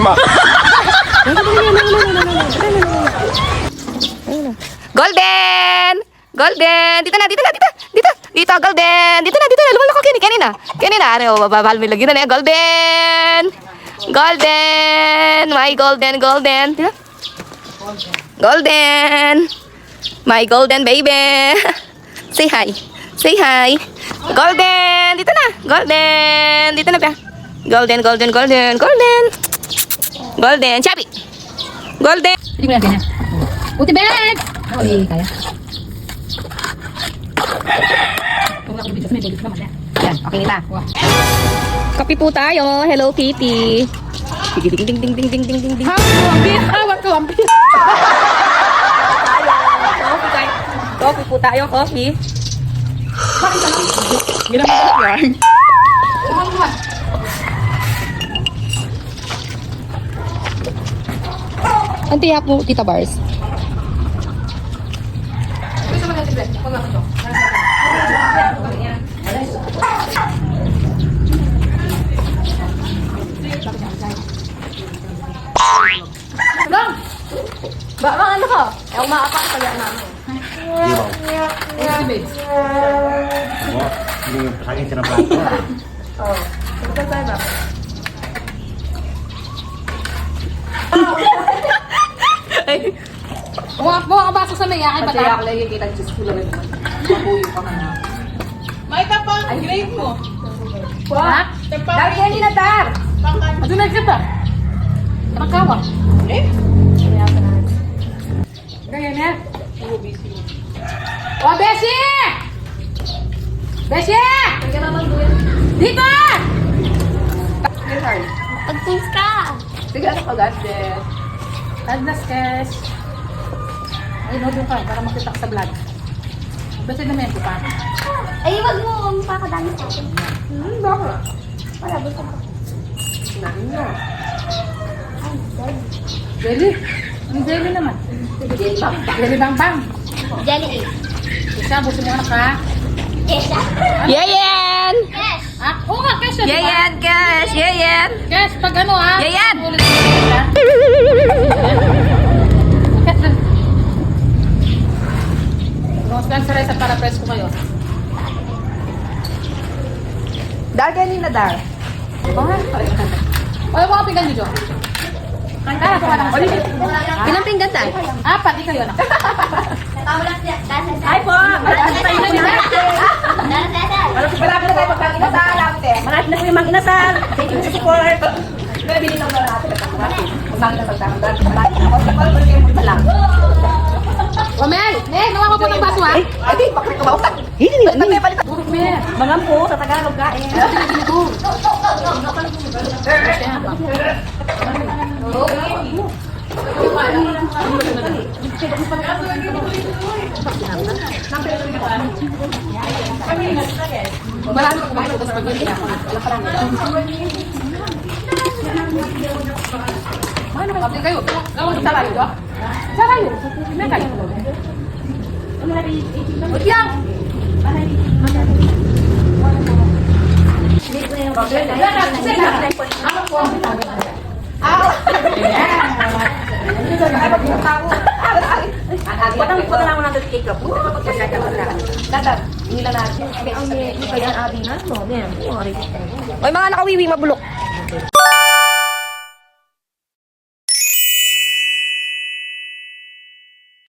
Tama. Golden! Golden! Dito na, dito na, dito! Dito! Dito, Golden! Dito na, dito na! Lumalak ko, Kenny na! Kenny na! Ano, babahal mo lagi na niya. Golden! Golden! My golden, golden! Dito? Golden! My golden baby! Say hi! Say hi! Golden! Dito na! Golden! Dito na pa! Golden, golden, golden, golden! Golden! Chubby! Golden! Hindi mo lang ganyan. Buti bag! Ako, hindi kaya. Yan, okay na. Kape po tayo. Hello, Kitty. Ding, ding, ding, ding, ding, ding, ding, ding. Hawak ko, ampit. Coffee tayo. Coffee po tayo, coffee. Ginamit yan. Ang tiyak mo, Tita Bars. Ba, mga ano ko? Eh, umaapak sa yan namin. Hindi yung kaging sinaplato. Oo. Ito tayo ba? Buka ka baso sa may yakin pa Pati ako lang yung kitang cheese ko lang naman. Mabuyo pa ka na. May tapang grade mo. Ha? Dar, Kenny na, Dar! Ado na kita. Nakawa. Eh? Ganyan na. Oh, Beshi! Beshi! Dito! Pag-tools ka. Sige, ano pag-adjust? Tagnas, Kes. Ay, no, doon ka. Para makita ka sa vlog. Basta na meron pa. Ay, wag mo makakadami sa akin. Bakit? Wala, gusto ko. Sinahin nyo. Ay, God. Jelly. Ang jelly naman. Jelly bang bang. Jelly A. Isa, busin mo anak ha. Yes, ah. Yeyen! Yes. Ah, oo nga, Kes. Diba? Yeyen, Kes! Yeyen! Kes, pag ano ha. Yayan! Ulit mo ha. Kes, dun. Mga sa para press ko kayo. Dar, Kenny na, Dar. Wala mo ka pinggan nyo, Jo. Ah, kuha lang. Ilang pinggan tayo? Apat, di kayo anak. Ay po. Malapit na tayo pagkang-inasal. Malapit na po yung mang-inasal. Thank you for support. Nabili lang na natin. Mag-inasal tayo. Malapit na po. Kasi yung punta lang. Romel, Neng, nawa ko po ng baso ha. Ay, di. Bakit kumautak? Hindi, hindi. Balik. Mel. Mangampo sa Tagalog kain. Marami ko kumain ko sa pag-ibig. Ano ka kapit kayo? Gawin sa layo, Jo? Sa layo. May kayo. Utyang! Oy, mga nakawiwi, mabulok.